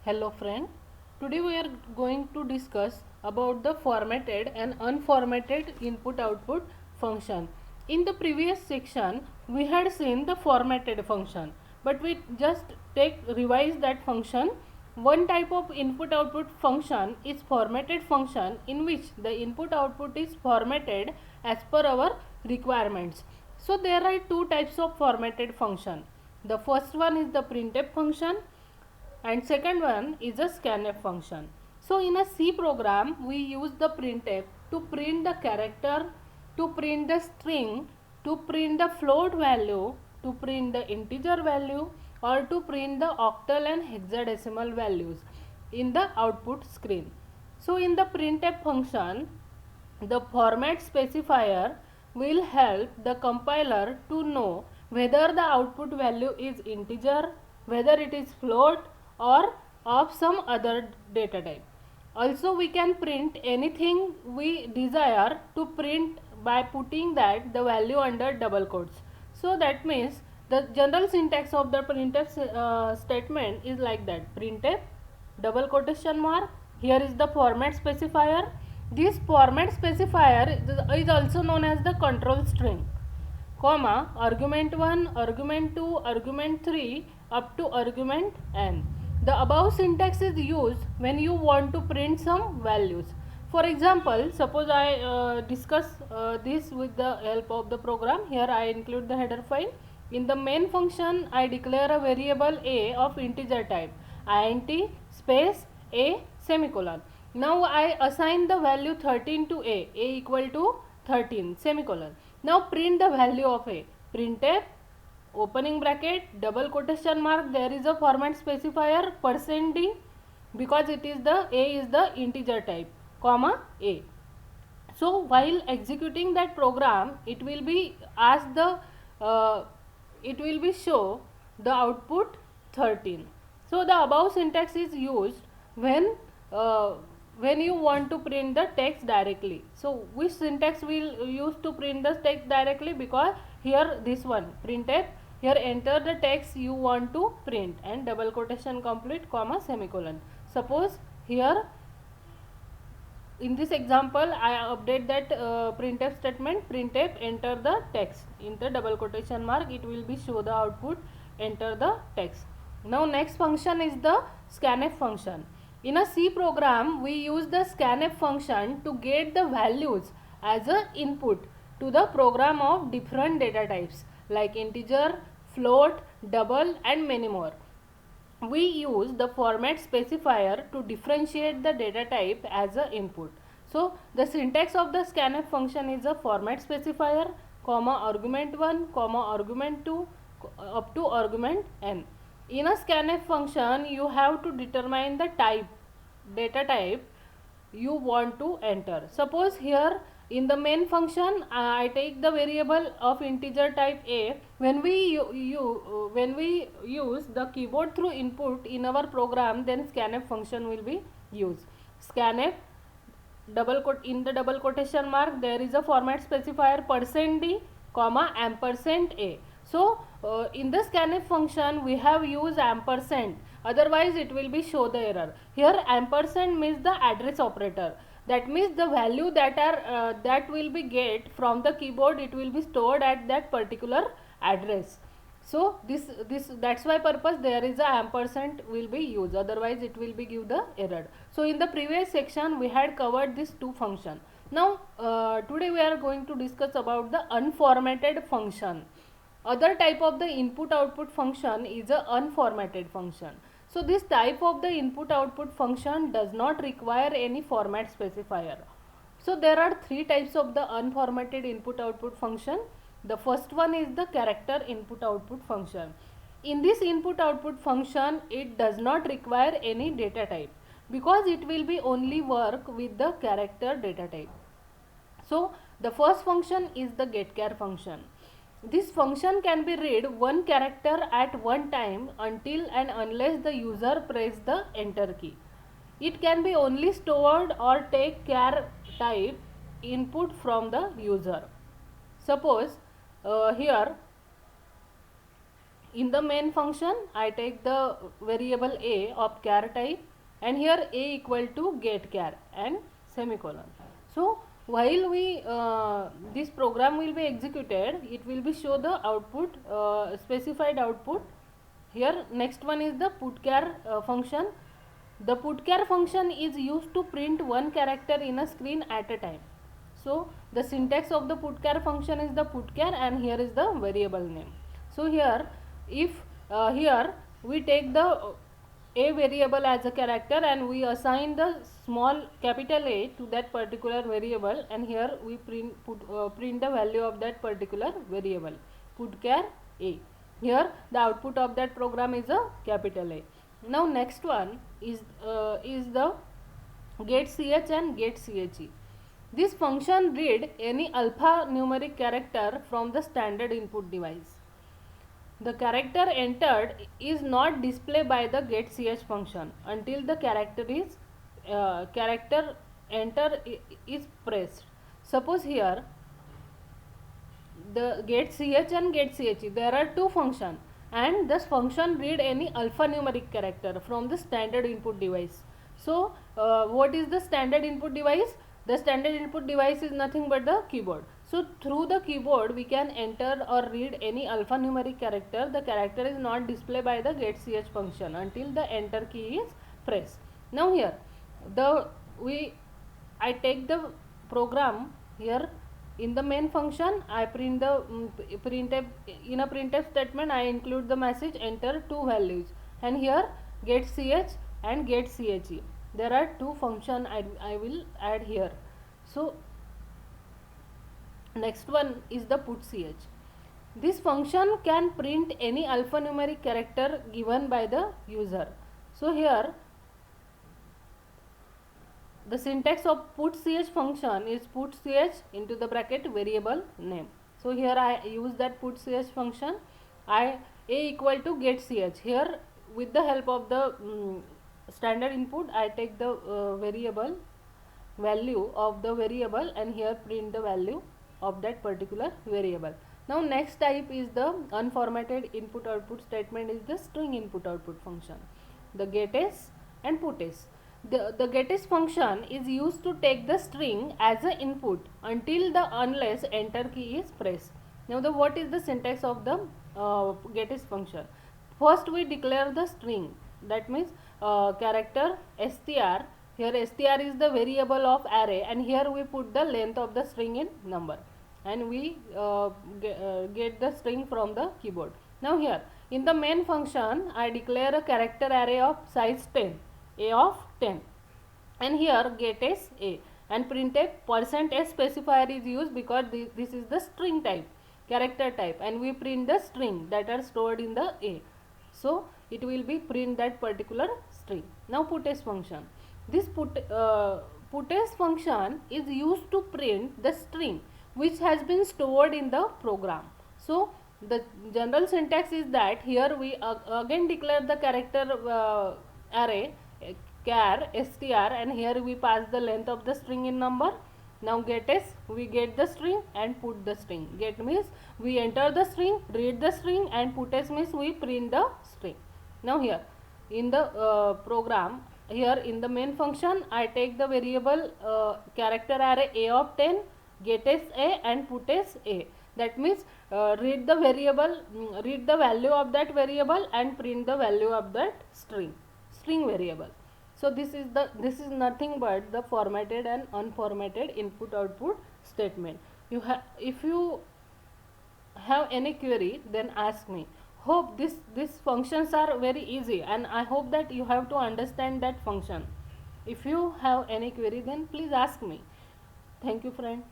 Hello friend, today we are going to discuss about the formatted and unformatted input output function. In the previous section we had seen the formatted function, but we just revise that function. One type of input output function is formatted function, in which the input output is formatted as per our requirements. So there are two types of formatted function. The first one is the printf function and second one is a scanf function. So in a C program we use the printf to print the character, to print the string, to print the float value, to print the integer value, or to print the octal and hexadecimal values in the output screen. So in the printf function, the format specifier will help the compiler to know whether the output value is integer, whether it is float, or of some other data type. Also we can print anything we desire to print by putting that the value under double quotes. So that means the general syntax of the printf statement is like that: printf double quotation mark, here is the format specifier. This format specifier is also known as the control string, comma, argument 1, argument 2, argument 3 up to argument n. The above syntax is used when you want to print some values. For example, suppose I discuss this with the help of the program. Here I include the header file. In the main function, I declare a variable a of integer type, int space a semicolon. Now I assign the value 13 to a equal to 13 semicolon. Now print the value of a. Printf opening bracket double quotation mark, there is a format specifier %d, because it is the a is the integer type, comma a. So while executing that program, it will be ask the it will be show the output 13. So the above syntax is used uh, when you want to print the text directly. So which syntax will use to print the text directly? Because here this one printf, here enter the text you want to print and double quotation complete, comma semicolon. Suppose here in this example I update that printf statement, printf enter the text in the double quotation mark, it will be show the output enter the text. Now next function is the scanf function. In a C program we use the scanf function to get the values as a input to the program of different data types like integer, float, double and many more. We use the format specifier to differentiate the data type as a input. So the syntax of the scanf function is a format specifier, comma argument 1, comma argument 2 up to argument n. In a scanf function you have to determine the type, data type you want to enter. Suppose here in the main function I take the variable of integer type a. When we use the keyboard through input in our program, then scanf function will be used. Scanf double quote, in the double quotation mark there is a format specifier %d, comma ampersand a. So in the scanf function we have used ampersand, otherwise it will be show the error. Here ampersand means the address operator, that means the value that will be get from the keyboard, it will be stored at that particular address. So this that's why purpose there is a ampersand will be used, otherwise it will be give the error. So in the previous section we had covered this two function. Now today we are going to discuss about the unformatted function. Other type of the input output function is a unformatted function. So this type of the input output function does not require any format specifier. So there are three types of the unformatted input output function. The first one is the character input output function. In this input output function, it does not require any data type, because it will be only work with the character data type. So the first function is the getChar function. This function can be read one character at one time until and unless the user press the enter key. It can be only stored or take char type input from the user. Suppose here in the main function I take the variable a of char type, and here a equal to get char and semicolon. So while we this program will be executed, it will be show the output, specified output. Here next one is the putchar function. The putchar function is used to print one character in a screen at a time. So the syntax of the putchar function is the putchar, and here is the variable name. So here if here we take the a variable as a character and we assign the small capital A to that particular variable, and here we print the value of that particular variable, putchar A. Here the output of that program is a capital A. Now next one is the getch and getche. This function read any alphanumeric character from the standard input device. The character entered is not displayed by the getch function until the character enter is pressed. Suppose here the getch and getch, there are two functions, and this function read any alphanumeric character from the standard input device. So what is the standard input device? The standard input device is nothing but the keyboard. So through the keyboard we can enter or read any alphanumeric character. The character is not displayed by the getch function until the enter key is pressed. Now here I take the program here. In the main function I print the printf. In a printf statement I include the message enter two values, and here getch and getche. There are two functions I will add here. So next one is the putch. This function can print any alphanumeric character given by the user. So here the syntax of putch function is putch into the bracket variable name. So here I use that putch function. A equal to getch. Here with the help of the standard input I take the variable value of the variable, and here print the value of that particular variable. Now next type is the unformatted input output statement, is the string input output function, the getch and putch. The getch function is used to take the string as an input until the unless enter key is pressed. Now what is the syntax of the getch function? First we declare the string, that means character str. Here str is the variable of array, and here we put the length of the string in number, and we get the string from the keyboard. Now here in the main function I declare a character array of size 10, a of 10, and here getch a, and printf %s specifier is used because this is the string type, character type, and we print the string that are stored in the a. So it will be print that particular string. Now putch function. This putch function is used to print the string which has been stored in the program. So the general syntax is that here we again declare the character array char str, and here we pass the length of the string in number. Now getch, we get the string and put the string. Get means we enter the string, read the string, and putch means we print the string. Now here in the program, here in the main function I take the variable character array a of 10, getch a and putch a. That means read the variable, read the value of that variable and print the value of that string variable. So this is nothing but the formatted and unformatted input output statement. If you have any query, then ask me. Hope these functions are very easy, and I hope that you have to understand that function. If you have any query, then please ask me. Thank you, friend.